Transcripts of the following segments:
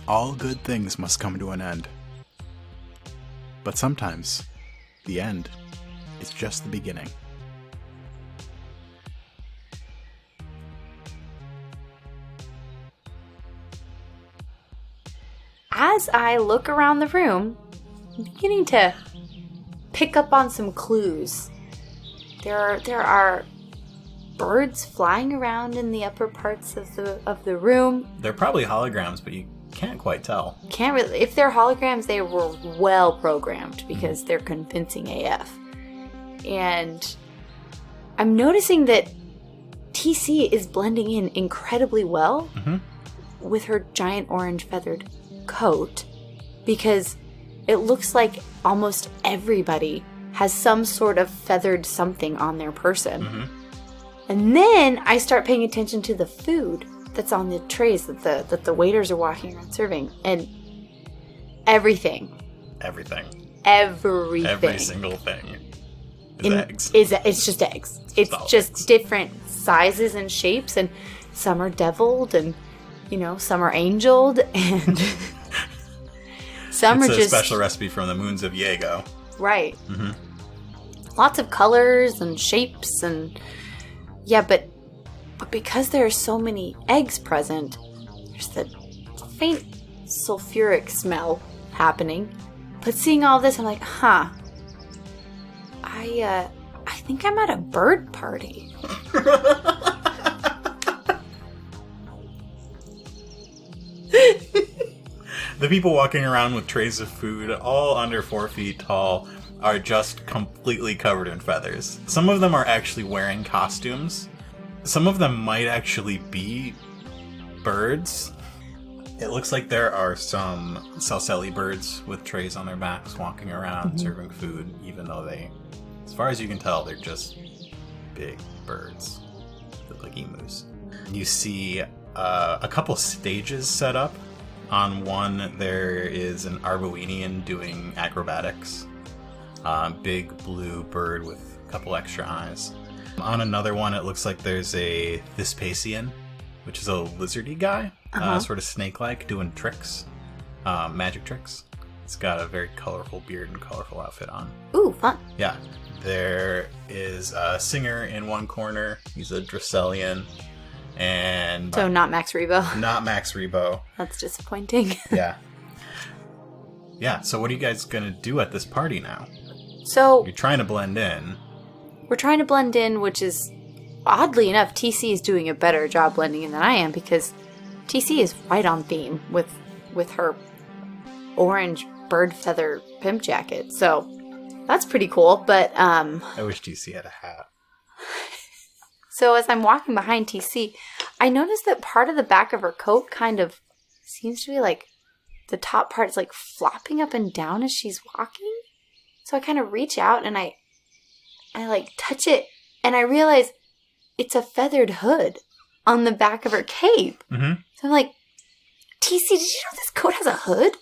all good things must come to an end. But sometimes, the end is just the beginning. As I look around the room, I'm beginning to pick up on some clues. There are birds flying around in the upper parts of the room. They're probably holograms, but you can't quite tell. Can't really. If they're holograms, they were well programmed because they're convincing AF. And I'm noticing that TC is blending in incredibly well with her giant orange feathered coat, because it looks like almost everybody has some sort of feathered something on their person. And then I start paying attention to the food that's on the trays that the waiters are walking around serving, and everything. Every single thing is eggs. It's just eggs. It's just eggs. Different sizes and shapes, and some are deviled, and some are angeled, and some it's are a just special recipe from the moons of Yago. Right. Lots of colors and shapes, and but because there are so many eggs present, there's that faint sulfuric smell happening. But seeing all this, I'm like, I think I'm at a bird party. The people walking around with trays of food, all under 4 feet tall, are just completely covered in feathers. Some of them are actually wearing costumes. Some of them might actually be birds. It looks like there are some Salcelli birds with trays on their backs walking around serving food, even though they, as far as you can tell, they're just big birds. They look like emus. You see a couple stages set up. On one, there is an Arboenian doing acrobatics. Big blue bird with a couple extra eyes. On another one, it looks like there's a Thespasian, which is a lizardy guy, sort of snake-like, doing tricks, magic tricks. It's got a very colorful beard and colorful outfit on. Ooh, fun. Yeah. There is a singer in one corner. He's a Dracelian. And so not Max Rebo. Not Max Rebo. That's disappointing. Yeah. Yeah, so what are you guys going to do at this party now? So you're trying to blend in. We're trying to blend in, which is, oddly enough, TC is doing a better job blending in than I am, because TC is right on theme with her orange bird feather pimp jacket. So that's pretty cool, but I wish TC had a hat. So as I'm walking behind TC, I noticed that part of the back of her coat kind of seems to be like, the top part is like flopping up and down as she's walking. So I kind of reach out and I like touch it, and I realize it's a feathered hood on the back of her cape. So I'm like, TC, did you know this coat has a hood?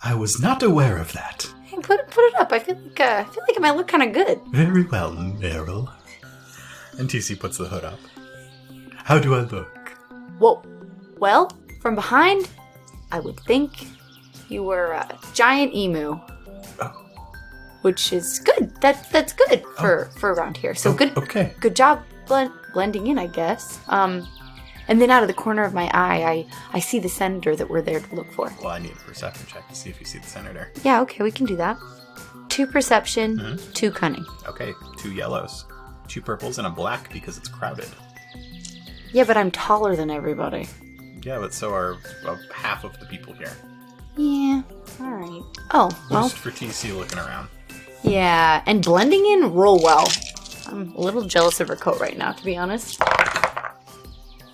I was not aware of that. Hey, put it up. I feel like it might look kind of good. Very well, Meryl. And TC puts the hood up. How do I look? Whoa. Well, from behind, I would think you were a giant emu. Oh. Which is good. That's good for around here. So good. Okay. Good job blending in, I guess. And then out of the corner of my eye, I see the senator that we're there to look for. Well, I need a perception check to see if you see the senator. Yeah, okay, we can do that. 2 perception, 2 cunning. Okay, 2 yellows. 2 purples and a black because it's crowded. Yeah, but I'm taller than everybody. Yeah, but so are half of the people here. Yeah, alright. Oh, well. Boost for TC looking around. Yeah, and blending in real well. I'm a little jealous of her coat right now, to be honest.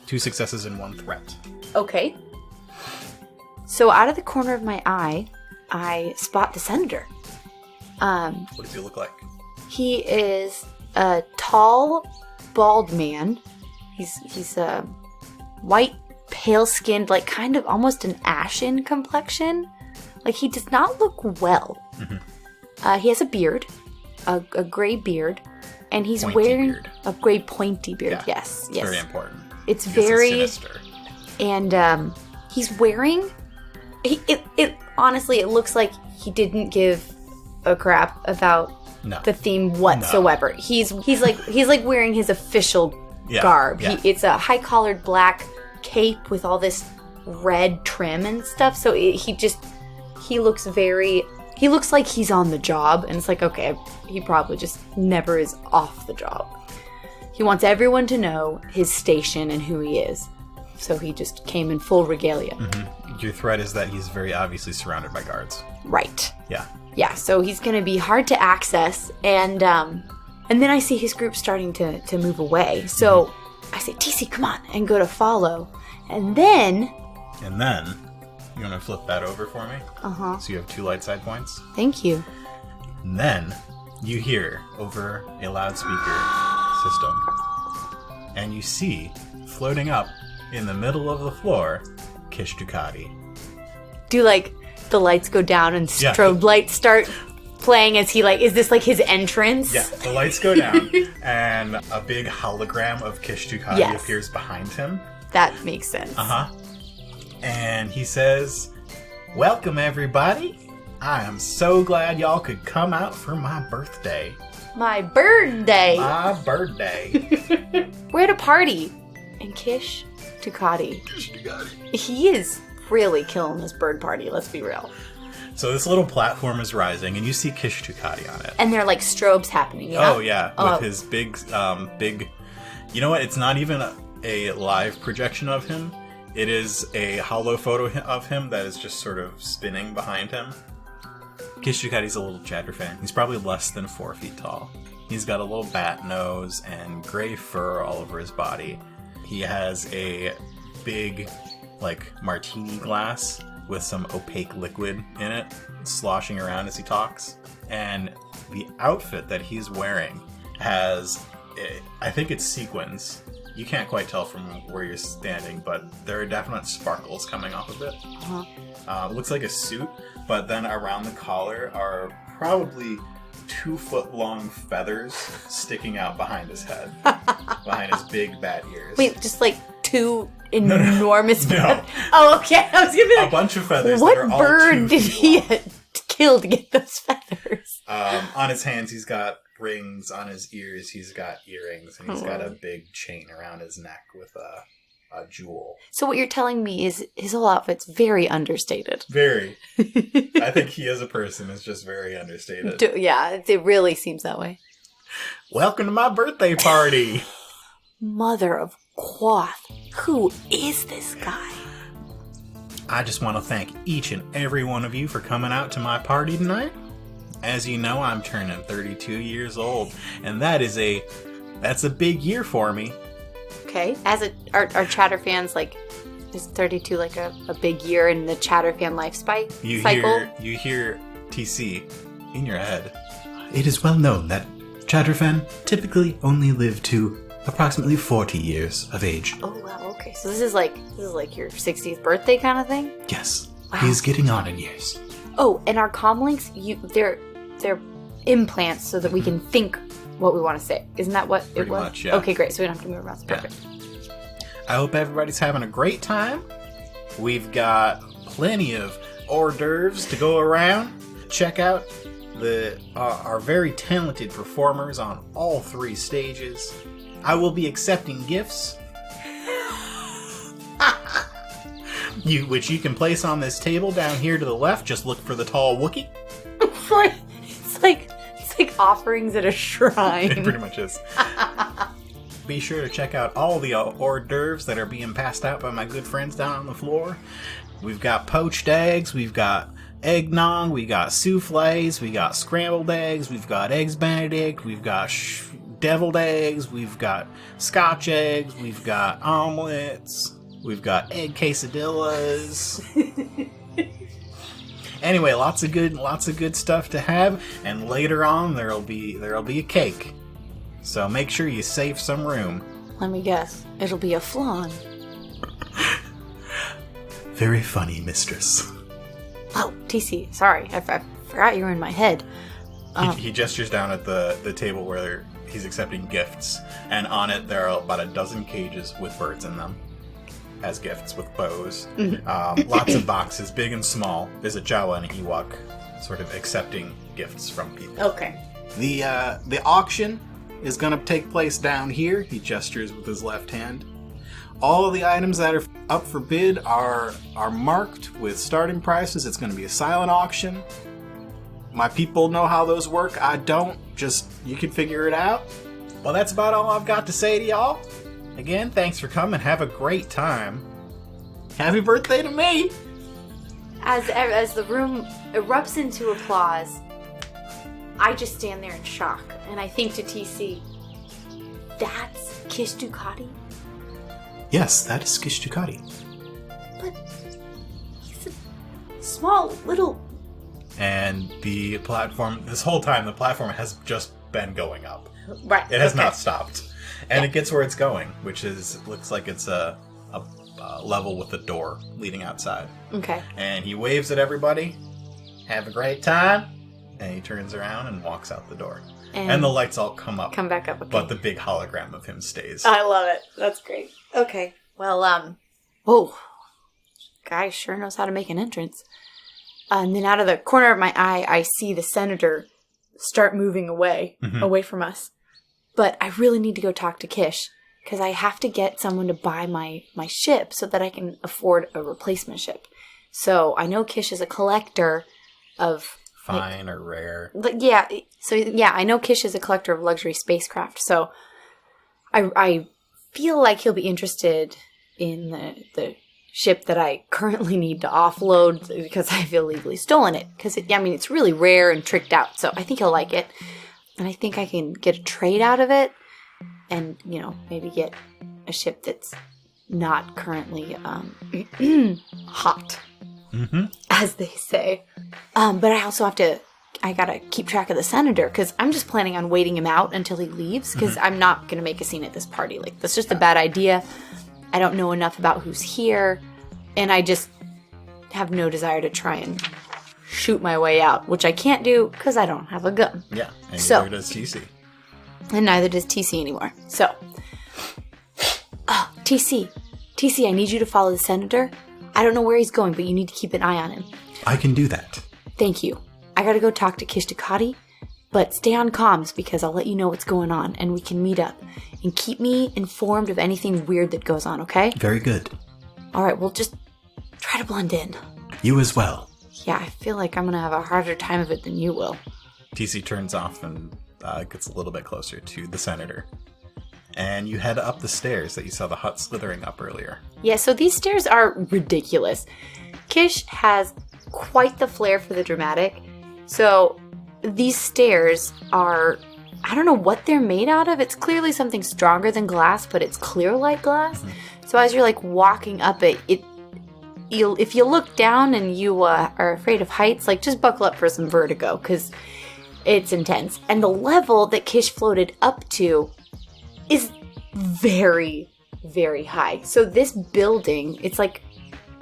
2 successes and 1 threat. Okay. So out of the corner of my eye, I spot the senator. What does he look like? He is a tall, bald man. He's a white, pale-skinned, like kind of almost an ashen complexion. Like he does not look well. He has a beard, a gray beard, and he's wearing a gray pointy beard. Yeah, yes. Very important. It's very sinister. And he's wearing It honestly, it looks like he didn't give a crap about the theme whatsoever. No. He's like wearing his official garb. Yeah. It's a high-collared black cape with all this red trim and stuff. So he looks like he's on the job, and it's like, okay, he probably just never is off the job. He wants everyone to know his station and who he is. So he just came in full regalia. Mm-hmm. Your threat is that he's very obviously surrounded by guards. Right. Yeah. Yeah, so he's going to be hard to access, and then I see his group starting to move away. So I say, TC, come on, and go to follow. And then... You want to flip that over for me? Uh-huh. So you have 2 light side points? Thank you. And then you hear over a loudspeaker system, and you see, floating up in the middle of the floor, Kish Ducati. Do, like, the lights go down and strobe lights start playing as he, like, is this, like, his entrance? Yeah, the lights go down, and a big hologram of Kish Ducati appears behind him. That makes sense. Uh-huh. And he says, "Welcome, everybody. I am so glad y'all could come out for my birthday." My birthday! My birthday. We're at a party. And Kish Ducati. He is really killing this bird party, let's be real. So this little platform is rising, and you see Kish Ducati on it. And there are, like, strobes happening, yeah? Oh, yeah. With his big... You know what? It's not even a live projection of him. It is a hollow photo of him that is just sort of spinning behind him. Kish Ducati's a little Chatterfan. He's probably less than 4 feet tall. He's got a little bat nose and gray fur all over his body. He has a big, like, martini glass with some opaque liquid in it, sloshing around as he talks. And the outfit that he's wearing has, I think it's sequins. You can't quite tell from where you're standing, but there are definite sparkles coming off of it. Uh-huh. It looks like a suit, but then around the collar are probably 2-foot-long feathers sticking out behind his head, behind his big bat ears. Wait, just like 2 enormous feathers? No. Oh, okay. I was gonna be like, a bunch of feathers. What that are all bird 2 did feet he long. kill to get those feathers? On his hands, he's got rings. On his ears, he's got earrings, and he's got a big chain around his neck with a jewel. So what you're telling me is his whole outfit's very understated. Very. I think he as a person is just very understated. Yeah, it really seems that way. Welcome to my birthday party! Mother of Quoth, who is this guy? I just want to thank each and every one of you for coming out to my party tonight. As you know, I'm turning 32 years old, and that's a big year for me. Okay, are Chatter fans, like, is 32 like a big year in the Chatter fan life cycle? You hear TC in your head. It is well known that Chatterfan typically only live to approximately 40 years of age. Oh wow, okay. So this is like your 60th birthday kind of thing? Yes. Wow. He's getting on in years. Oh, and our comlinks, they're implants so that we can think what we want to say. Isn't that what Pretty it was? much, yeah. Okay, great. So we don't have to move around. Perfect. Yeah. I hope everybody's having a great time. We've got plenty of hors d'oeuvres to go around. Check out our very talented performers on all 3 stages. I will be accepting gifts, which you can place on this table down here to the left. Just look for the tall Wookiee. It's like offerings at a shrine. It pretty much is. Be sure to check out all the hors d'oeuvres that are being passed out by my good friends down on the floor. We've got poached eggs, we've got eggnog, we got souffles, we got scrambled eggs, we've got eggs Benedict, we've got deviled eggs, we've got scotch eggs, we've got omelets, we've got egg quesadillas. Anyway, lots of good stuff to have, and later on there'll be a cake. So make sure you save some room. Let me guess. It'll be a flan. Very funny, mistress. Oh, TC, sorry. I forgot you were in my head. He gestures down at the table where he's accepting gifts, and on it there are about a dozen cages with birds in them. as gifts with bows. Lots of boxes, big and small. There's a Jawa and an Ewok sort of accepting gifts from people. Okay. The auction is going to take place down here. He gestures with his left hand. All of the items that are up for bid are marked with starting prices. It's going to be a silent auction. My people know how those work. I don't. Just, you can figure it out. Well, that's about all I've got to say to y'all. Again, thanks for coming. Have a great time. Happy birthday to me! As the room erupts into applause, I just stand there in shock. And I think to TC, that's Kish Ducati? Yes, that is Kish Ducati. But he's a small, little... And the platform, this whole time, the platform has just been going up. Right. It has not stopped. And it gets where it's going, which looks like it's a level with a door leading outside. Okay. And he waves at everybody. Have a great time. And he turns around and walks out the door. And the lights all come back up. Okay. But the big hologram of him stays. I love it. That's great. Okay. Well, oh, guy sure knows how to make an entrance. And then out of the corner of my eye, I see the senator start moving away from us. But I really need to go talk to Kish, because I have to get someone to buy my ship so that I can afford a replacement ship. So I know Kish is a collector of... Fine or rare. Yeah. So, yeah, I know Kish is a collector of luxury spacecraft. So I feel like he'll be interested in the ship that I currently need to offload because I've illegally stolen it. Because, it's really rare and tricked out. So I think he'll like it. And I think I can get a trade out of it and, maybe get a ship that's not currently hot, as they say. But I also I gotta keep track of the senator because I'm just planning on waiting him out until he leaves because I'm not gonna make a scene at this party. Like, that's just a bad idea. I don't know enough about who's here, and I just have no desire to try and shoot my way out, which I can't do because I don't have a gun. Yeah, and neither does TC. And neither does TC anymore. So, TC, I need you to follow the senator. I don't know where he's going, but you need to keep an eye on him. I can do that. Thank you. I gotta go talk to Kish Ducati, but stay on comms because I'll let you know what's going on and we can meet up. And keep me informed of anything weird that goes on, okay? Very good. Alright, well, just try to blend in. You as well. Yeah, I feel like I'm gonna have a harder time of it than you will. TC turns off and gets a little bit closer to the senator. And you head up the stairs that you saw the hut slithering up earlier. Yeah, so these stairs are ridiculous. Kish has quite the flair for the dramatic. So these stairs are... I don't know what they're made out of. It's clearly something stronger than glass, but it's clear like glass. So as you're walking up it, if you look down and you are afraid of heights, just buckle up for some vertigo because it's intense. And the level that Kish floated up to is very, very high. So this building, it's like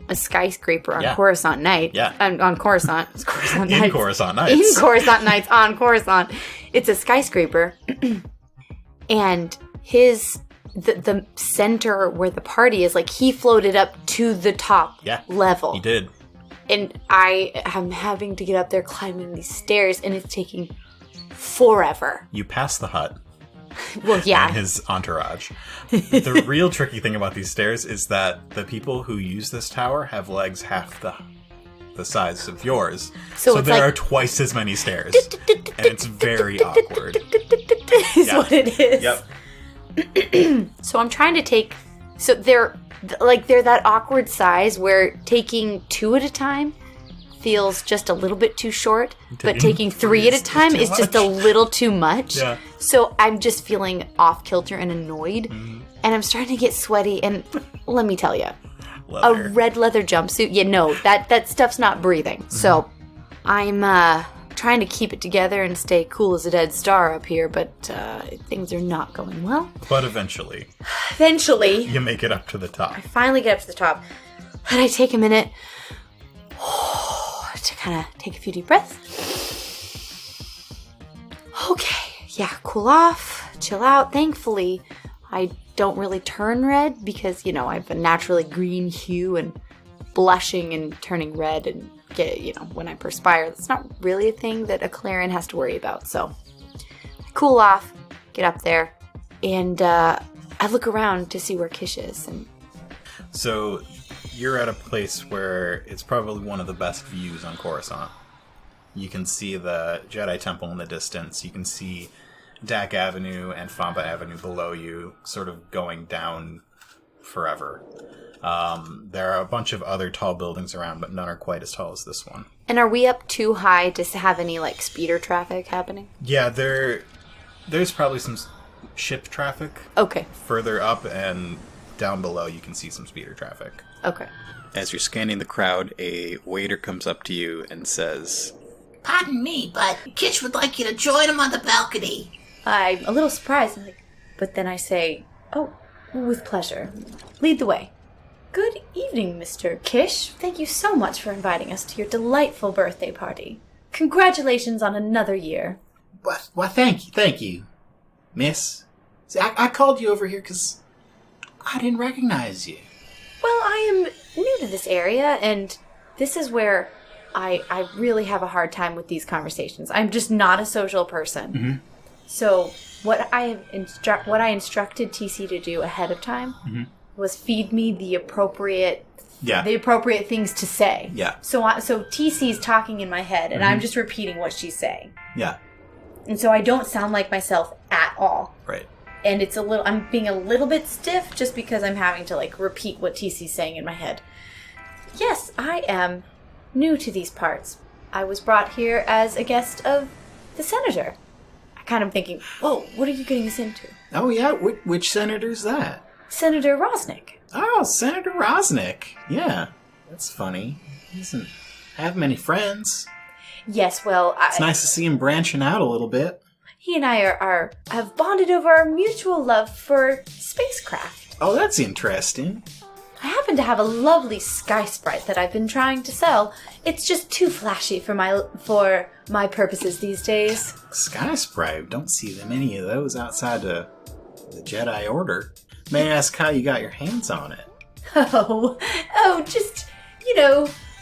a skyscraper on Coruscant night. Yeah. On Coruscant. It's Coruscant nights. In Coruscant nights. In Coruscant nights on Coruscant. It's a skyscraper. And the center where the party is, he floated up to the top level. He did. And I am having to get up there climbing these stairs, and it's taking forever. You pass the hut. Well, yeah. And his entourage. The real tricky thing about these stairs is that the people who use this tower have legs half the size of yours. So there are twice as many stairs. And it's very awkward. Is what it is. Yep. So I'm trying to take... So they're that awkward size where taking 2 at a time feels just a little bit too short, but taking 3 at a time is just a little too much. Yeah. So I'm just feeling off kilter and annoyed, and I'm starting to get sweaty. And let me tell you, a red leather jumpsuit, that stuff's not breathing. So I'm trying to keep it together and stay cool as a dead star up here, but things are not going well. But eventually, you make it up to the top. I finally get up to the top, and I take a minute to kind of take a few deep breaths. Okay, yeah, cool off, chill out. Thankfully, I don't really turn red because, I have a naturally green hue, and blushing and turning red and when I perspire, that's not really a thing that a Clarion has to worry about. So I cool off, get up there, and I look around to see where Kish is. And so you're at a place where it's probably one of the best views on Coruscant. You can see the Jedi Temple in the distance. You can see Dak Avenue and Famba Avenue below you, sort of going down forever. There are a bunch of other tall buildings around, but none are quite as tall as this one. And are we up too high to have any, speeder traffic happening? Yeah, there's probably some ship traffic. Okay. Further up, and down below you can see some speeder traffic. Okay. As you're scanning the crowd, a waiter comes up to you and says, "Pardon me, but Kish would like you to join him on the balcony." I'm a little surprised, but then I say, "Oh, with pleasure. Lead the way." "Good evening, Mr. Kish. Thank you so much for inviting us to your delightful birthday party. Congratulations on another year." Well, thank you, miss. See, I called you over here because I didn't recognize you. Well, I am new to this area, and this is where I really have a hard time with these conversations. I'm just not a social person. Mm-hmm. So what I instructed TC to do ahead of time was feed me the appropriate things to say. Yeah. So TC's talking in my head, and I'm just repeating what she's saying. Yeah. And so I don't sound like myself at all. Right. And I'm being a little bit stiff just because I'm having to repeat what TC's saying in my head. Yes, I am new to these parts. I was brought here as a guest of the senator. I kind of thinking, whoa, what are you getting us into? Oh yeah, which senator's that? Senator Rosnick. Oh, Senator Rosnick. Yeah, that's funny. He doesn't have many friends. Yes, well, it's nice to see him branching out a little bit. He and I have bonded over our mutual love for spacecraft. Oh, that's interesting. I happen to have a lovely sky sprite that I've been trying to sell. It's just too flashy for my purposes these days. Sky sprite? Don't see many of those outside the Jedi Order. May I ask how you got your hands on it? Oh, just,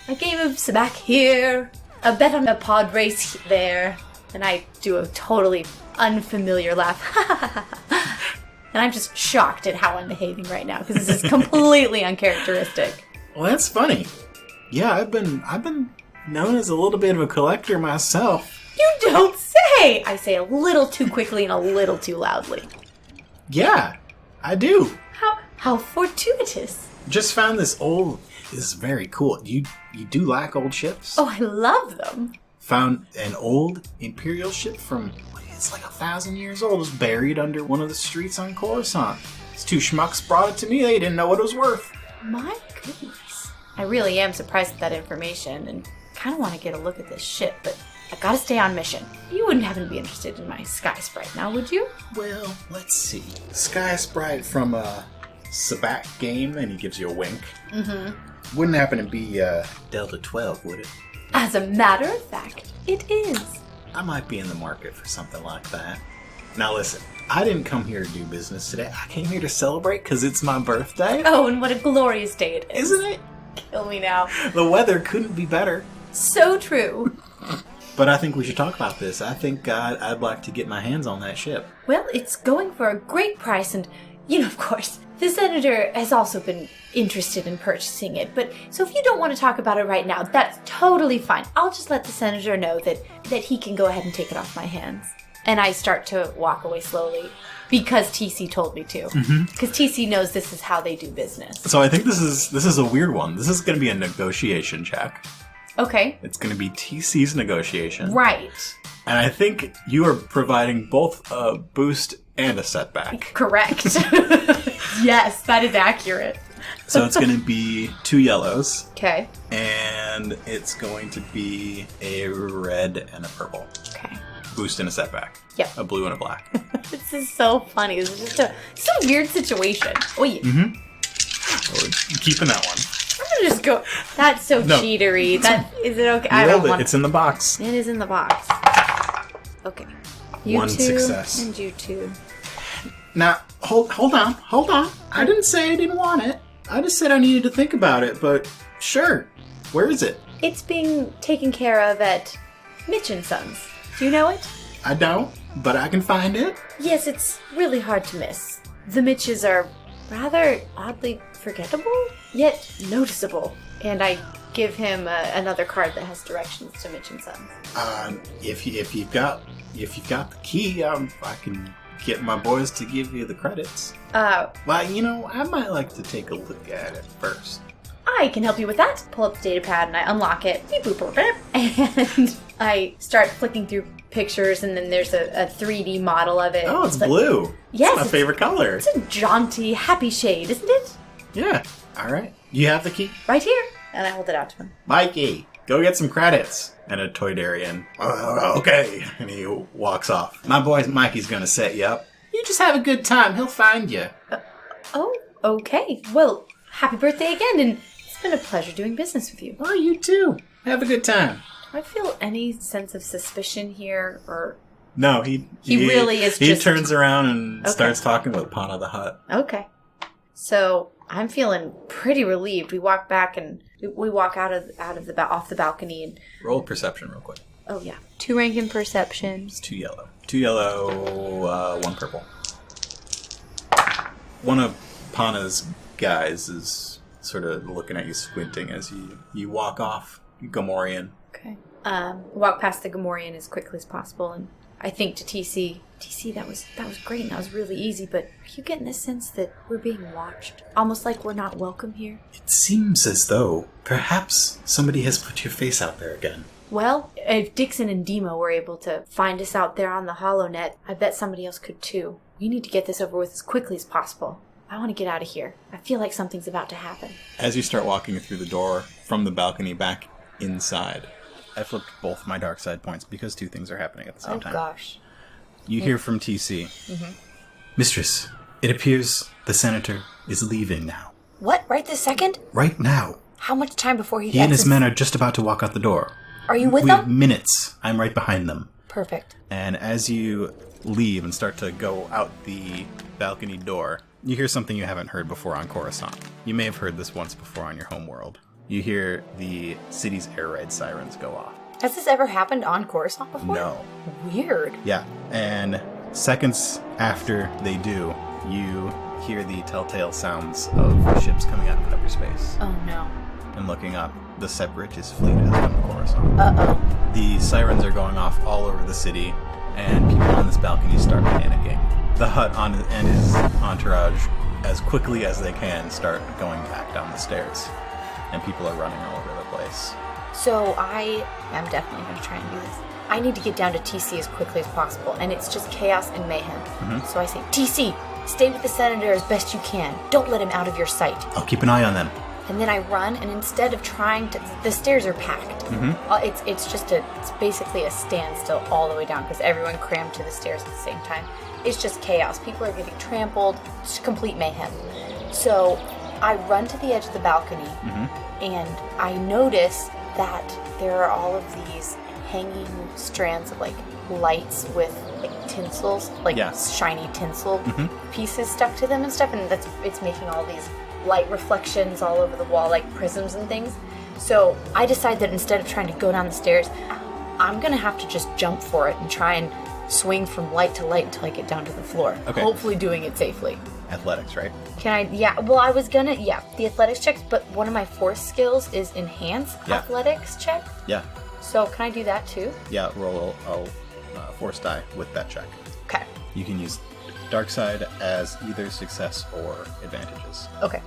a game of smack here, a bet on a pod race there, and I do a totally unfamiliar laugh. And I'm just shocked at how I'm behaving right now, because this is completely uncharacteristic. Well, that's funny. Yeah, I've been known as a little bit of a collector myself. You don't say! I say a little too quickly and a little too loudly. Yeah, I do. How fortuitous. Just found this is very cool. You do like old ships? Oh, I love them. Found an old Imperial ship from, it's 1,000 years old. It was buried under one of the streets on Coruscant. These two schmucks brought it to me. They didn't know what it was worth. My goodness. I really am surprised at that information and kind of want to get a look at this ship, but I gotta stay on mission. You wouldn't happen to be interested in my Sky Sprite now, would you? Well, let's see. Sky Sprite from a Sabak game, and he gives you a wink. Mm-hmm. Wouldn't happen to be Delta 12, would it? As a matter of fact, it is. I might be in the market for something like that. Now listen, I didn't come here to do business today. I came here to celebrate because it's my birthday. Oh, and what a glorious day it is. Isn't it? Kill me now. The weather couldn't be better. So true. But I think we should talk about this. I think I'd like to get my hands on that ship. Well, it's going for a great price, and, of course, the senator has also been interested in purchasing it. But so if you don't want to talk about it right now, that's totally fine. I'll just let the senator know that he can go ahead and take it off my hands. And I start to walk away slowly because TC told me to. Because TC knows this is how they do business. So I think this is a weird one. This is going to be a negotiation check. Okay. It's going to be TC's negotiation. Right. And I think you are providing both a boost and a setback. Correct. Yes, that is accurate. So it's going to be 2 yellows. Okay. And it's going to be a red and a purple. Okay. Boost and a setback. Yep. A blue and a black. This is so funny. This is just a weird situation. Oh, yeah. We're keeping that one. I'm going to just go. That's so cheatery. Is it okay? I don't want It's in the box. It is in the box. Okay. You One two success. and you two. Now, hold on. I didn't say I didn't want it. I just said I needed to think about it, but sure. Where is it? It's being taken care of at Mitch & Sons. Do you know it? I don't, but I can find it. Yes, it's really hard to miss. The Mitches are rather oddly forgettable, yet noticeable. And I give him another card that has directions to Mitch & Sons. If you've got the key, I can get my boys to give you the credits. Well, I might like to take a look at it first. I can help you with that. Pull up the data pad and I unlock it. Beep, boop, boop, boop. And I start flicking through pictures, and then there's a 3D model of it. Oh, it's blue. Yes. It's my favorite color. It's a jaunty, happy shade, isn't it? Yeah. All right. You have the key? Right here. And I hold it out to him. Mikey, go get some credits. And a Toydarian. Okay. And he walks off. My boy Mikey's going to set you up. You just have a good time. He'll find you. Oh, okay. Well, happy birthday again, and it's been a pleasure doing business with you. Oh, you too. Have a good time. Do I feel any sense of suspicion here, or... No, he really is He just... turns around and starts talking with Pana the Hutt. Okay. So, I'm feeling pretty relieved. We walk back and we walk off the balcony and... Roll perception real quick. Oh, yeah. 2 rank in perception. It's 2 yellow. 2 yellow, 1 purple. One of Pana's guys is sort of looking at you squinting as you walk off Gamorrean. Okay. Walk past the Gamorrean as quickly as possible, and I think to TC, that was great and that was really easy, but are you getting the sense that we're being watched? Almost like we're not welcome here? It seems as though perhaps somebody has put your face out there again. Well, if Dixon and Demo were able to find us out there on the HoloNet, I bet somebody else could too. We need to get this over with as quickly as possible. I want to get out of here. I feel like something's about to happen. As you start walking through the door from the balcony back inside, I flipped both my dark side points because 2 things are happening at the same time. Oh gosh. You hear from TC. Mm-hmm. Mistress, it appears the senator is leaving now. What? Right this second? Right now. How much time before he He and his men are just about to walk out the door. Are you with We have them? minutes. I'm right behind them. Perfect. And as you leave and start to go out the balcony door, you hear something you haven't heard before on Coruscant. You may have heard this once before on your home world. You hear the city's air raid sirens go off. Has this ever happened on Coruscant before? No. Weird. Yeah, and seconds after they do, you hear the telltale sounds of ships coming out of hyperspace. Oh no. And looking up, the Separatist fleet has come to Coruscant. Uh-oh. The sirens are going off all over the city, and people on this balcony start panicking. The Hutt and his entourage, as quickly as they can, start going back down the stairs. And people are running all over the place. So I'm definitely going to try and do this. I need to get down to TC as quickly as possible, and it's just chaos and mayhem. Mm-hmm. So I say, TC, stay with the senator as best you can. Don't let him out of your sight. I'll keep an eye on them. And then I run, and instead of trying to... The stairs are packed. Mm-hmm. It's basically a standstill all the way down, because everyone crammed to the stairs at the same time. It's just chaos. People are getting trampled. Just complete mayhem. So I run to the edge of the balcony, and I notice that there are all of these hanging strands of, lights with, tinsels, shiny tinsel pieces stuck to them and stuff, and it's making all these light reflections all over the wall, like prisms and things. So I decide that instead of trying to go down the stairs, I'm going to have to just jump for it and try and swing from light to light until I get down to the floor. Okay. Hopefully doing it safely. Athletics, right? Can I? Yeah. Well, I was gonna. Yeah, the athletics checks, but one of my force skills is enhance athletics check. Yeah. So can I do that too? Yeah, roll a force die with that check. Okay. You can use dark side as either success or advantages. Okay.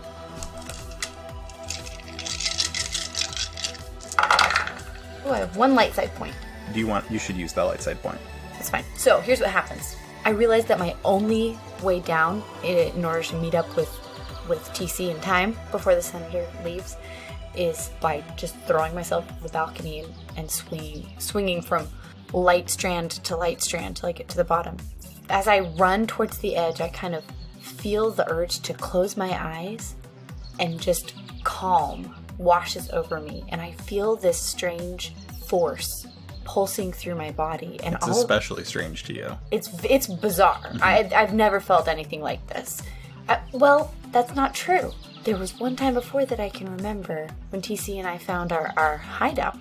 Oh, I have 1 light side point. You should use that light side point. That's fine. So here's what happens. I realized that my only way down in order to meet up with TC in time before the senator leaves is by just throwing myself off the balcony and swinging from light strand to light strand till I get to the bottom. As I run towards the edge, I kind of feel the urge to close my eyes, and just calm washes over me, and I feel this strange force pulsing through my body, and It's especially strange to you. it's bizarre. I've never felt anything like this. Well, that's not true. There was one time before that I can remember when TC and I found our hideout.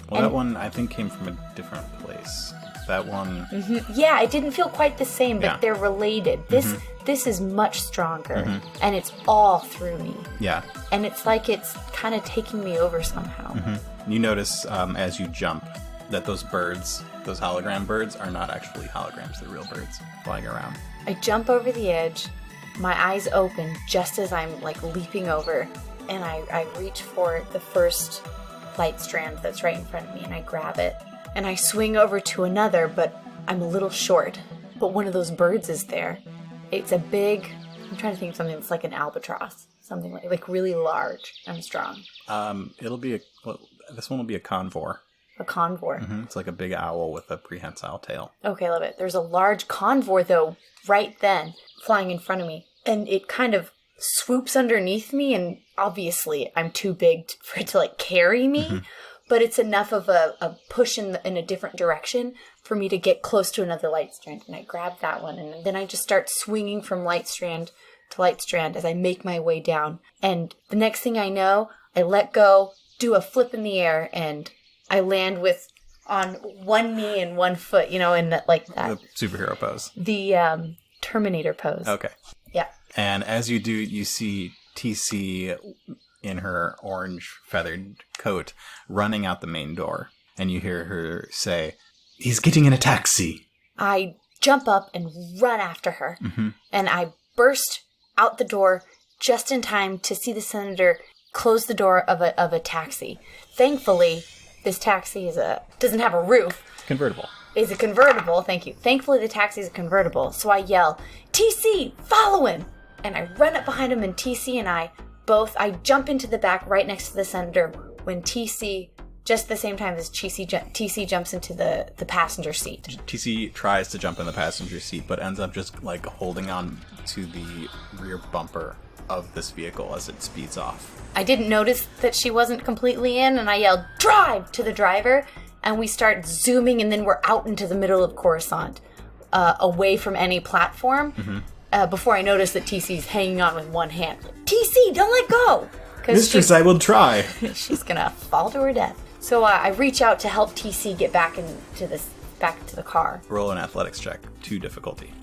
Well, that one I think came from a different place. That one. Yeah, it didn't feel quite the same, but Yeah. they're related. This is much stronger, and it's all through me. Yeah. And it's like it's kind of taking me over somehow. You notice as you jump that those birds, those hologram birds, are not actually holograms. They're real birds flying around. I jump over the edge, my eyes open just as I'm like leaping over, and I reach for the first light strand that's right in front of me, and I grab it, and I swing over to another, but I'm a little short. But one of those birds is there. It's a big, I'm trying to think of something that's like an albatross, something like really large and strong. It'll be this one will be a convor. A convor. It's like a big owl with a prehensile tail. Okay, love it. There's a large convor, though, right then, flying in front of me. And it kind of swoops underneath me, and obviously I'm too big for it to, like, carry me. But it's enough of a push in a different direction for me to get close to another light strand. And I grab that one, and then I just start swinging from light strand to light strand as I make my way down. And the next thing I know, I let go, do a flip in the air, and I land on one knee and one foot, in that, like that. The superhero pose. The Terminator pose. Okay. Yeah. And as you do, you see TC in her orange feathered coat running out the main door. And you hear her say, "He's getting in a taxi." I jump up and run after her. And I burst out the door just in time to see the senator close the door of a taxi. Thankfully, this taxi doesn't have a roof. Convertible. Is a convertible, thank you. Thankfully, the taxi is a convertible. So I yell, "TC, follow him!" And I run up behind him, and TC and I jump into the back right next to the senator when TC, just at the same time as TC jumps into the passenger seat. TC tries to jump in the passenger seat, but ends up just like holding on to the rear bumper of this vehicle as it speeds off. I didn't notice that she wasn't completely in, and I yelled, "Drive!" to the driver, and we start zooming, and then we're out into the middle of Coruscant, away from any platform, before I notice that TC's hanging on with one hand. TC, don't let go! Mistress, I will try. She's gonna fall to her death. So I reach out to help TC get back into the car. Roll an athletics check. 2 difficulty.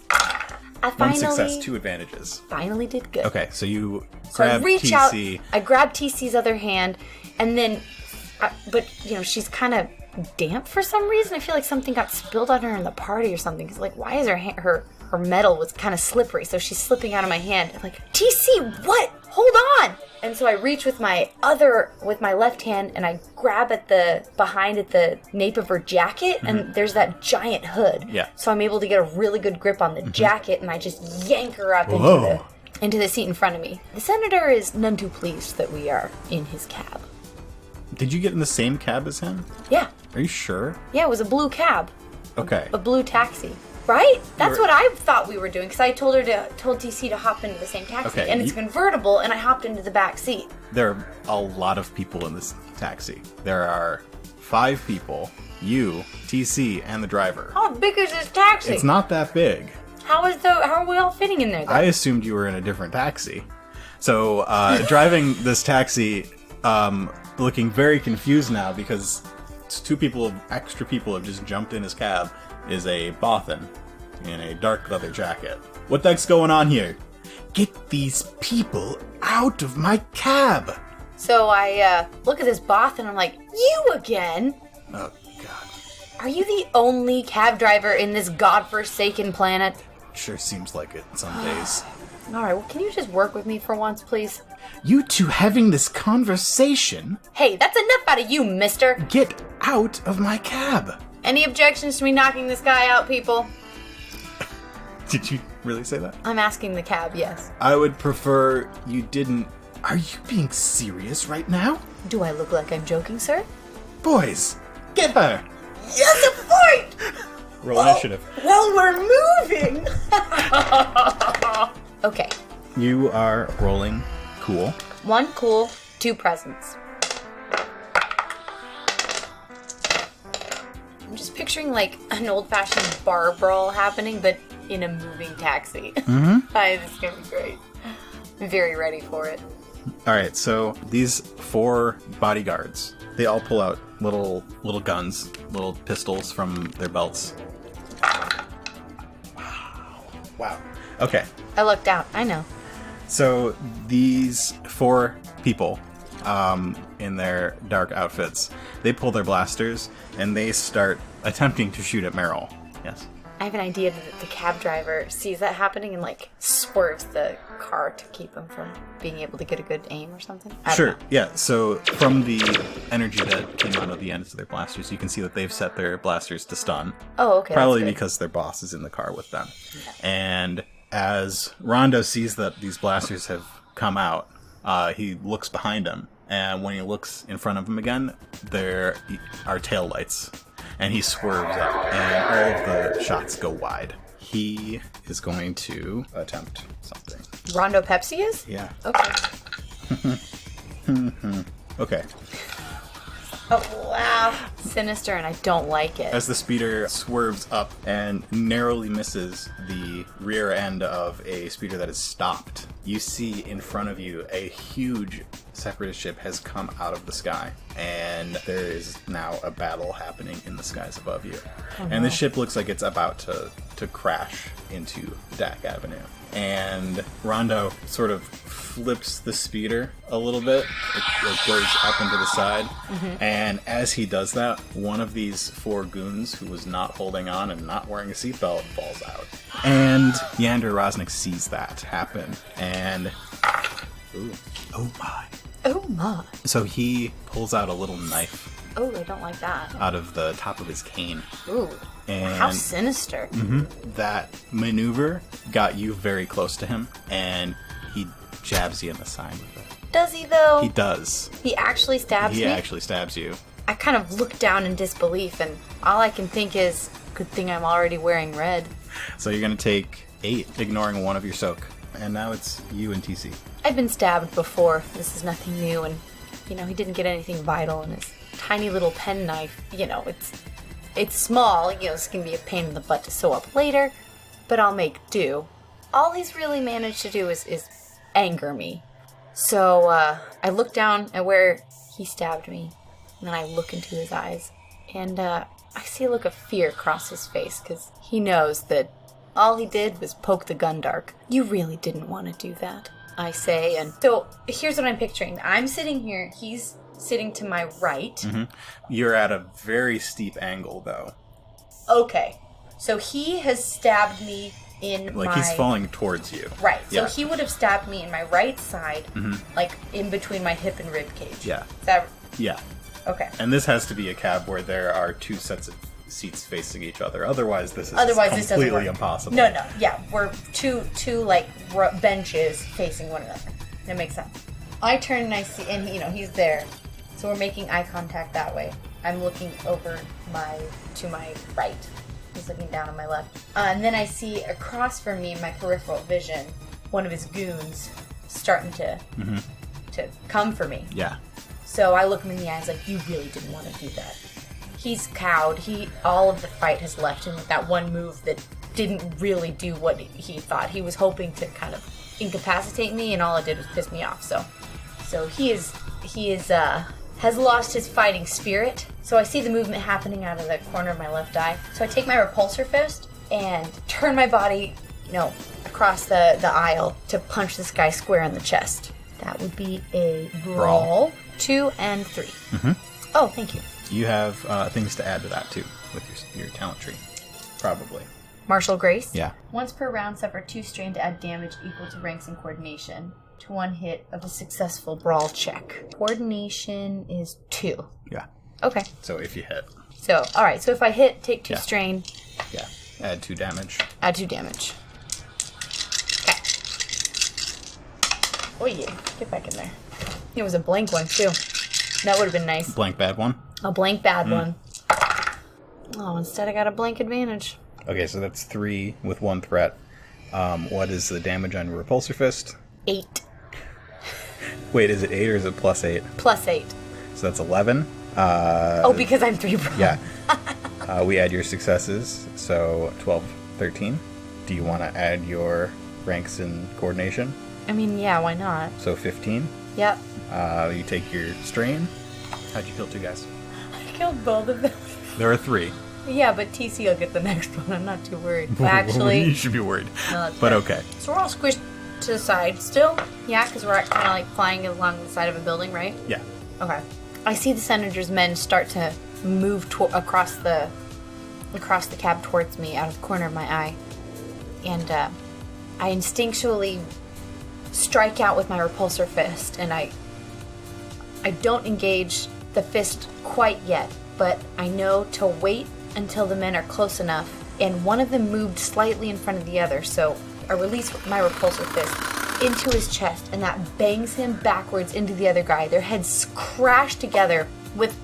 I One success, 2 advantages. finally did good. Okay, so you So I grab reach TC. out, I grab TC's other hand, and then, but she's kind of damp for some reason. I feel like something got spilled on her in the party or something. It's like, why is her metal was kind of slippery? So she's slipping out of my hand. I'm like, TC, what? Hold on! And so I reach with my left hand, and I grab at the nape of her jacket, and there's that giant hood. Yeah. So I'm able to get a really good grip on the jacket, and I just yank her up into the seat in front of me. The senator is none too pleased that we are in his cab. Did you get in the same cab as him? Yeah. Are you sure? Yeah, it was a blue cab. Okay. A blue taxi. Right? That's what I thought we were doing, because I told TC to hop into the same taxi. Okay, And it's convertible, and I hopped into the back seat. There are a lot of people in this taxi. There are 5 people, you, TC, and the driver. How big is this taxi? It's not that big. How are we all fitting in there, though? I assumed you were in a different taxi. So, driving this taxi, looking very confused now because extra people have just jumped in his cab, is a Bothan in a dark leather jacket. What the heck's going on here? Get these people out of my cab! So I look at this Both, and I'm like, you again? Oh, God. Are you the only cab driver in this godforsaken planet? Sure seems like it some days. Alright, well, can you just work with me for once, please? You two having this conversation? Hey, that's enough out of you, mister! Get out of my cab! Any objections to me knocking this guy out, people? Did you really say that? I'm asking the cab, yes. I would prefer you didn't. Are you being serious right now? Do I look like I'm joking, sir? Boys, get her! Yes, a fight! Roll initiative. Well, we're moving! Okay. You are rolling cool. 1 cool, 2 presents. I'm picturing like an old-fashioned bar brawl happening, but in a moving taxi. Mm-hmm. This is gonna be great. I'm very ready for it. All right, so these 4 bodyguards, they all pull out little guns, little pistols from their belts. Wow. Okay. I lucked out. I know. So these 4 people, in their dark outfits, they pull their blasters and they start attempting to shoot at Meryl. Yes. I have an idea that the cab driver sees that happening and like swerves the car to keep him from being able to get a good aim or something. Sure. Yeah. So from the energy that came out of the ends of their blasters, you can see that they've set their blasters to stun. Oh, okay. Probably because their boss is in the car with them. Yeah. And as Rondo sees that these blasters have come out, he looks behind him. And when he looks in front of him again, there are taillights. And he swerves up, and all of the shots go wide. He is going to attempt something. Rondo Pepsi is? Yeah. Okay. Okay. Oh, wow. Sinister, and I don't like it. As the speeder swerves up and narrowly misses the rear end of a speeder that is stopped, you see in front of you a huge Separatist ship has come out of the sky, and there is now a battle happening in the skies above you. Oh, and the ship looks like it's about to crash into Dak Avenue. And Rondo sort of flips the speeder a little bit. It goes up and to the side. Mm-hmm. And as he does that, one of these 4 goons who was not holding on and not wearing a seatbelt falls out. And Yander Rosnick sees that happen. And... oh my. Oh my. So he pulls out a little knife. Oh, I don't like that. Out of the top of his cane. Ooh. And how sinister. Mm-hmm, that maneuver got you very close to him, and he jabs you in the side with it. Does he, though? He does. He actually stabs me? He actually stabs you. I kind of look down in disbelief, and all I can think is, good thing I'm already wearing red. So you're going to take 8, ignoring 1 of your soak. And now it's you and TC. I've been stabbed before. This is nothing new, and, he didn't get anything vital in his tiny little penknife. It's small, it's going to be a pain in the butt to sew up later, but I'll make do. All he's really managed to do is anger me. So, I look down at where he stabbed me, and then I look into his eyes, and, I see a look of fear cross his face, because he knows that all he did was poke the gun dark. You really didn't want to do that, I say, and so here's what I'm picturing. I'm sitting here, he's sitting to my right. Mm-hmm. You're at a very steep angle, though. Okay. So he has stabbed me in like he's falling towards you. Right. Yeah. So he would have stabbed me in my right side, like in between my hip and rib cage. Yeah. Is that... Yeah. Okay. And this has to be a cab where there are 2 sets of seats facing each other. Otherwise, this is completely impossible. No. Yeah. We're two like benches facing one another. That makes sense. I turn and I see, and he's there. So we're making eye contact that way. I'm looking over to my right. He's looking down on my left. And then I see across from me in my peripheral vision, one of his goons starting to come for me. Yeah. So I look him in the eyes like, you really didn't want to do that. He's cowed. All of the fight has left him with that one move that didn't really do what he thought. He was hoping to kind of incapacitate me, and all it did was piss me off. So he has lost his fighting spirit. So I see the movement happening out of the corner of my left eye. So I take my repulsor fist and turn my body, across the aisle to punch this guy square in the chest. That would be a brawl. 2 and 3. Mm-hmm. Oh, thank you. You have things to add to that, too, with your talent tree. Probably. Martial Grace? Yeah. Once per round, suffer 2 strain to add damage equal to ranks in coordination to 1 hit of a successful brawl check. Coordination is 2. Yeah. Okay. So if you hit. So, alright. So if I hit, take 2 strain. Yeah. Add 2 damage. Add 2 damage. Okay. Oh yeah. Get back in there. It was a blank one, too. That would have been nice. Blank bad one? A blank bad one. Oh, instead I got a blank advantage. Okay, so that's 3 with 1 threat. What is the damage on your repulsor fist? 8. Wait, is it 8 or is it plus 8? Plus 8. So that's 11. Because I'm 3 brown. Yeah. We add your successes, so 12, 13. Do you want to add your ranks in coordination? I mean, yeah, why not? So 15. Yep. You take your strain. How'd you kill 2 guys? I killed both of them. There are 3. Yeah, but TC will get the next one. I'm not too worried. But actually, you should be worried. no, that's But fair. okay. So we're all squished to the side still? Yeah, because we're kind of like flying along the side of a building, right? Yeah. Okay. I see the senator's men start to move across the cab towards me out of the corner of my eye, and I instinctually strike out with my repulsor fist, and I don't engage the fist quite yet, but I know to wait until the men are close enough, and one of them moved slightly in front of the other, so I release my repulsor fist into his chest, and that bangs him backwards into the other guy. Their heads crash together with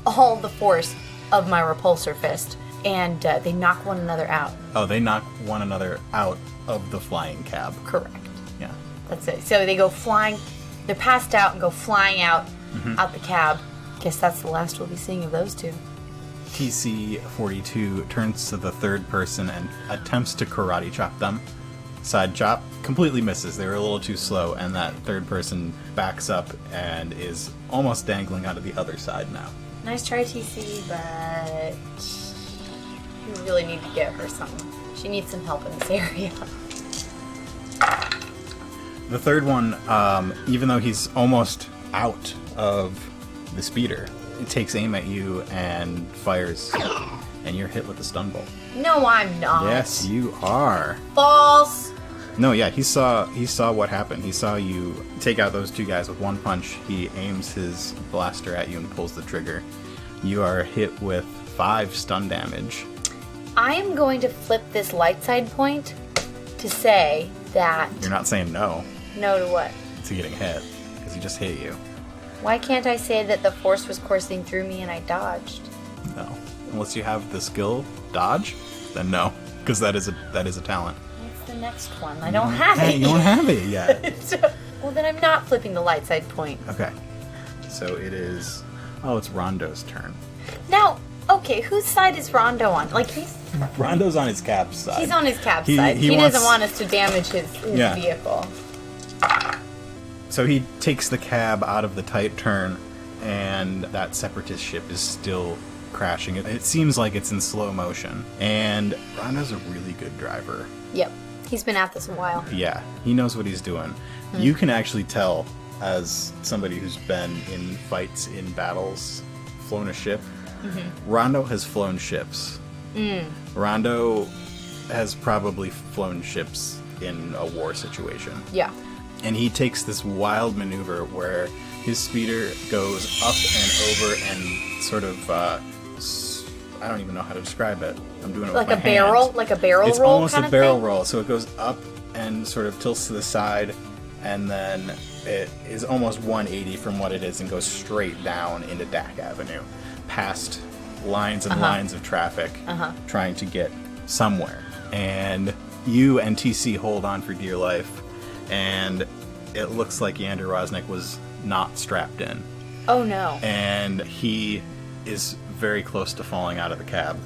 all the force of my repulsor fist, and they knock one another out. Oh, they knock one another out of the flying cab. Correct. Yeah. That's it. So they go flying, they're passed out and go flying out the cab. Guess that's the last we'll be seeing of those two. TC-42 turns to the third person and attempts to karate chop them. Side chop, completely misses. They were a little too slow, and that third person backs up and is almost dangling out of the other side now. Nice try, TC, but you really need to get her something. She needs some help in this area. The third one, even though he's almost out of the speeder, it takes aim at you and fires, and you're hit with a stun bolt. No, I'm not. Yes, you are. False. No, yeah, he saw what happened. He saw you take out those 2 guys with 1 punch. He aims his blaster at you and pulls the trigger. You are hit with 5 stun damage. I am going to flip this light side point to say that... You're not saying no No to what? to getting hit, because he just hit you. Why can't I say that the force was coursing through me and I dodged? No. Unless you have the skill dodge, then no, because that is a talent. What's the next one? I don't have it. You don't have it yet. Well, then I'm not flipping the light side point. Okay. So it is... Oh, it's Rondo's turn. Now, okay, whose side is Rondo on? Like, Rondo's on his cab side. he's on his cab He- side. he He wants- doesn't want us to damage his Yeah. vehicle. So he takes the cab out of the tight turn, and that separatist ship is still crashing. It seems like it's in slow motion. And Rondo's a really good driver. Yep. He's been at this a while. Yeah, he knows what he's doing. You can actually tell, as somebody who's been in fights, in battles, flown a ship. Rondo has flown ships. Rondo has probably flown ships in a war situation. Yeah. And he takes this wild maneuver where his speeder goes up and over and sort of, I don't even know how to describe it. I'm doing it Like with a my barrel? hand. Like a barrel It's roll almost kind a of barrel thing? roll. So it goes up and sort of tilts to the side, and then it is almost 180 from what it is and goes straight down into Dak Avenue, past lines and lines of traffic, trying to get somewhere. And you and TC hold on for dear life, and it looks like Yander Rosnick was not strapped in. Oh, no. And he is very close to falling out of the cab.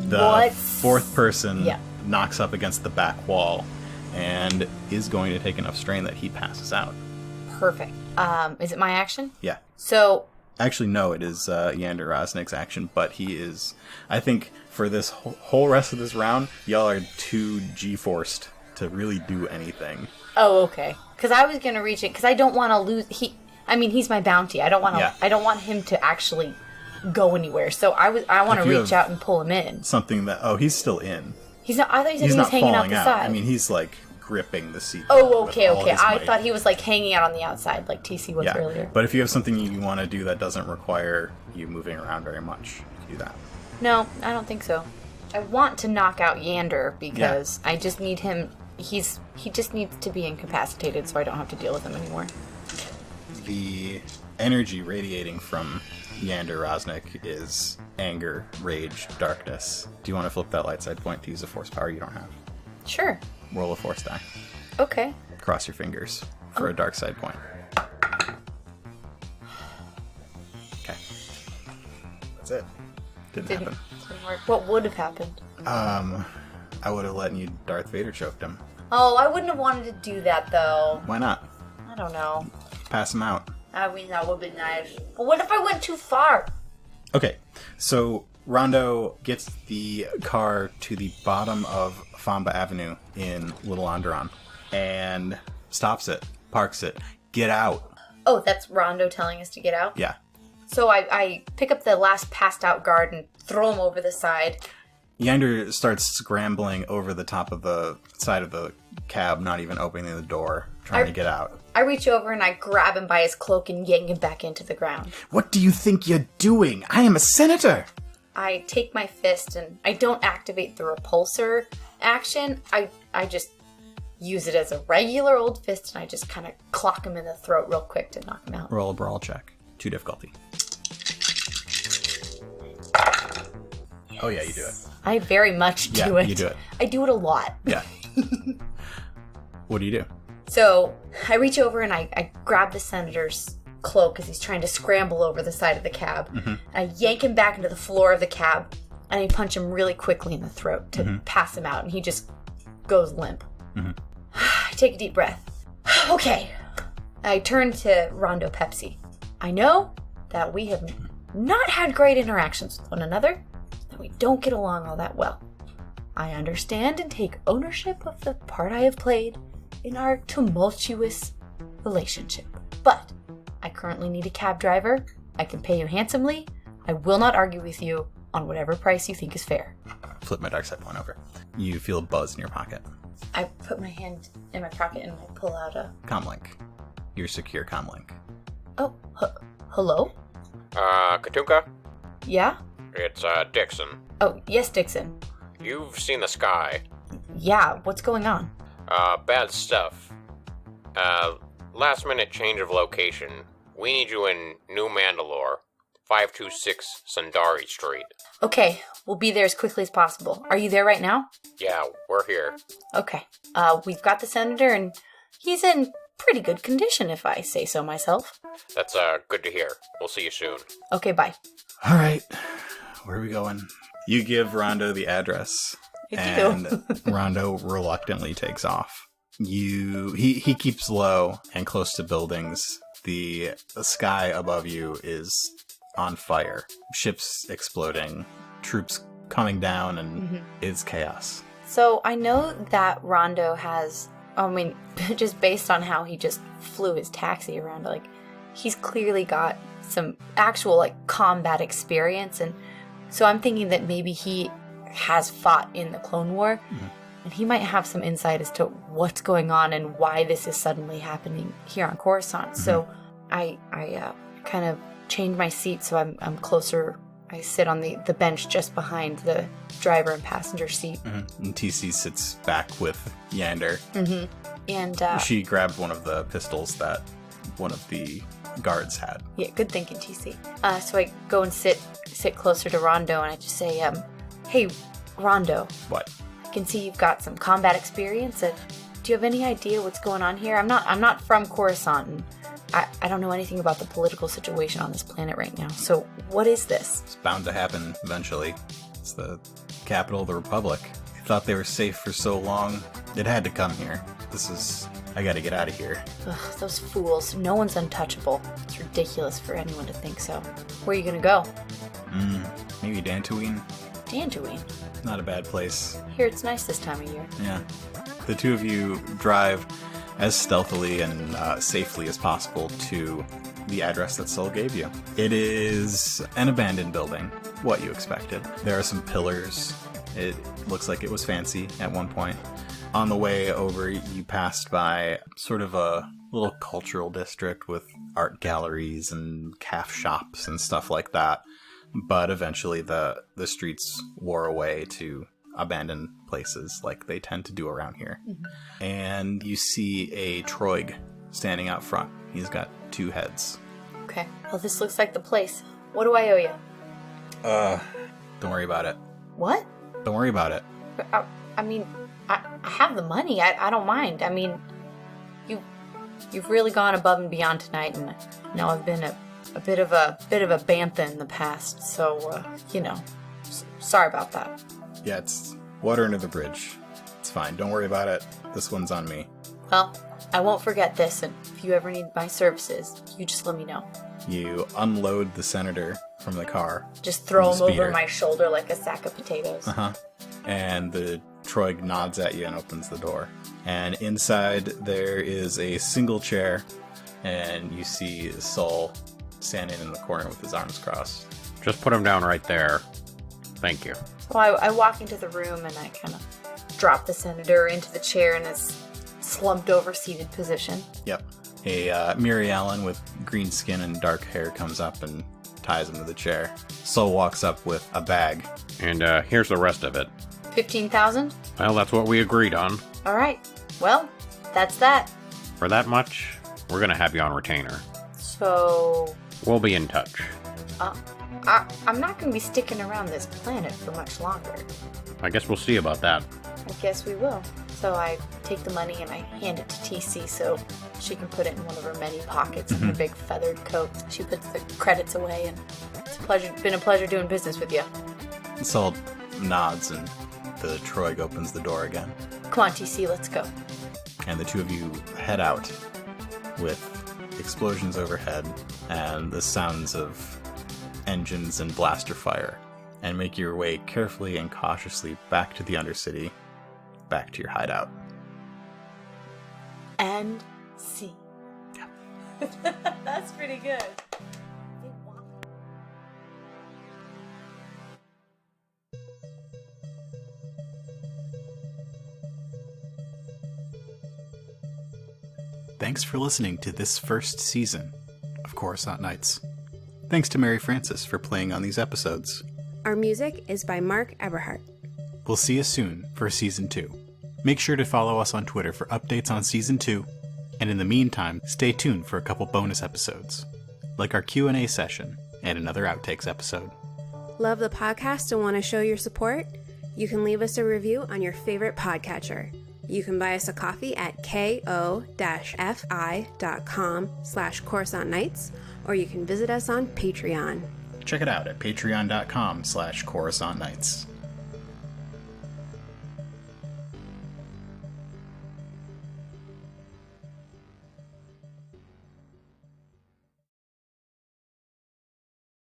The What? fourth person Yeah. knocks up against the back wall and is going to take enough strain that he passes out. Perfect. Is it my action? Yeah. So, Actually, no, it is Yander Rosnick's action, but he is... I think for this whole rest of this round, y'all are too G-forced to really do anything. oh, okay. Because I was going to reach it, because I don't want to lose... he's my bounty. I don't want to. Yeah. I don't want him to actually go anywhere. So I want to If you reach have- out and pull him in. Something that... Oh, he's still in. He's not. I thought he said He's he was not hanging out falling the out. side. I mean, he's like gripping the seat. oh, with okay, all okay. his I might. thought he was like hanging out on the outside, like TC was Yeah, earlier. but if you have something you want to do that doesn't require you moving around very much, you can do that. No, I don't think so. I want to knock out Yander because I just need him. He just needs to be incapacitated, so I don't have to deal with him anymore. The energy radiating from Yander Rosnick is anger, rage, darkness. Do you want to flip that light side point to use a force power you don't have? Sure. Roll a force die. Okay. Cross your fingers for a dark side point. Okay. That's it. Didn't happen. Didn't work. What would have happened? I would have let you Darth Vader choked him. Oh, I wouldn't have wanted to do that, though. Why not? I don't know. Pass him out. I mean, that would be nice. But what if I went too far? Okay, so Rondo gets the car to the bottom of Famba Avenue in Little Onderon and stops it, parks it. Get out. Oh, that's Rondo telling us to get out? Yeah. So I pick up the last passed out guard and throw him over the side. Yander starts scrambling over the top of the side of the cab, not even opening the door, trying to get out. I reach over and I grab him by his cloak and yank him back into the ground. What do you think you're doing? I am a senator! I take my fist and I don't activate the repulsor action. I just use it as a regular old fist and I just kind of clock him in the throat real quick to knock him out. Roll a brawl check. 2 difficulty. Yes. Oh yeah, you do it. I very much do it. You do it. I do it a lot. Yeah. What do you do? So I reach over and I grab the senator's cloak as he's trying to scramble over the side of the cab. Mm-hmm. I yank him back into the floor of the cab and I punch him really quickly in the throat to pass him out and he just goes limp. Mm-hmm. I take a deep breath. Okay. I turn to Rondo Pepsi. I know that we have not had great interactions with one another, that we don't get along all that well. I understand and take ownership of the part I have played in our tumultuous relationship. But I currently need a cab driver. I can pay you handsomely. I will not argue with you on whatever price you think is fair. Flip my dark side point over. You feel a buzz in your pocket. I put my hand in my pocket and I pull out a... Comlink. Your secure comlink. Oh, hello? Katunka? Yeah? It's, Dixon. Oh, yes, Dixon. You've seen the sky. Yeah, what's going on? Bad stuff. Last minute change of location. We need you in New Mandalore, 526 Sundari Street. Okay, we'll be there as quickly as possible. Are you there right now? Yeah, we're here. Okay. We've got the senator and he's in pretty good condition, if I say so myself. That's, good to hear. We'll see you soon. Okay, bye. All right. Where are we going? You give Rondo the address. And Rondo reluctantly takes off. He keeps low and close to buildings. The sky above you is on fire. Ships exploding. Troops coming down, and it's chaos. So I know that Rondo has... I mean, just based on how he just flew his taxi around, like, he's clearly got some actual, like, combat experience. And so I'm thinking that maybe he has fought in the Clone War, and he might have some insight as to what's going on and why this is suddenly happening here on Coruscant. So I kind of change my seat so I'm closer. I sit on the bench just behind the driver and passenger seat. And TC sits back with Yander. And she grabbed one of the pistols that one of the guards had. Yeah, good thinking, TC. So I go and sit closer to Rondo, and I just say, hey, Rondo. What? I can see you've got some combat experience. Do you have any idea what's going on here? I'm not from Coruscant, and I don't know anything about the political situation on this planet right now. So what is this? It's bound to happen eventually. It's the capital of the Republic. They thought they were safe for so long. It had to come here. I gotta get out of here. Ugh, those fools. No one's untouchable. It's ridiculous for anyone to think so. Where are you gonna go? Maybe Dantooine? Dantooine? Not a bad place. Here it's nice this time of year. Yeah. The two of you drive as stealthily and safely as possible to the address that Sol gave you. It is an abandoned building, what you expected. There are some pillars. It looks like it was fancy at one point. On the way over, you passed by sort of a little cultural district with art galleries and calf shops and stuff like that. But eventually the streets wore away to abandoned places like they tend to do around here. And you see a Troig standing out front. He's got 2 heads. Okay. Well, this looks like the place. What do I owe you? Don't worry about it. What? Don't worry about it. I mean, I have the money. I don't mind. I mean, you've really gone above and beyond tonight, and now I've been a a bit of a bantha in the past, so sorry about that. Yeah, it's water under the bridge. It's fine. Don't worry about it. This one's on me. Well, I won't forget this, and if you ever need my services, you just let me know. You unload the senator from the car. Just throw from the him over speeder. my shoulder like a sack of potatoes. Uh-huh. And the Troig nods at you and opens the door. And inside there is a single chair, and you see Sol standing in the corner with his arms crossed. Just put him down right there. Thank you. So I walk into the room and I kind of drop the senator into the chair in this slumped over seated position. Yep. A Mary Ellen with green skin and dark hair comes up and ties him to the chair. Sol walks up with a bag. And here's the rest of it. 15,000? Well, that's what we agreed on. All right. Well, that's that. For that much, we're gonna have you on retainer. So, We'll be in touch. I'm not going to be sticking around this planet for much longer. I guess we'll see about that. I guess we will. So I take the money and I hand it to TC so she can put it in one of her many pockets in her big feathered coat. She puts the credits away, and it's been a pleasure doing business with you. Sol nods and the Troig opens the door again. Come on, TC, let's go. And the two of you head out with explosions overhead and the sounds of engines and blaster fire, and make your way carefully and cautiously back to the Undercity, back to your hideout. And see. That's pretty good. Thanks for listening to this first season of Coruscant Nights. Thanks to Mary Frances for playing on these episodes. Our music is by Mark Eberhardt. We'll see you soon for Season 2. Make sure to follow us on Twitter for updates on Season 2, and in the meantime, stay tuned for a couple bonus episodes, like our Q&A session and another Outtakes episode. Love the podcast and want to show your support? You can leave us a review on your favorite podcatcher. You can buy us a coffee at ko-fi.com/Coruscant Nights, or you can visit us on Patreon. Check it out at patreon.com/Coruscant Nights.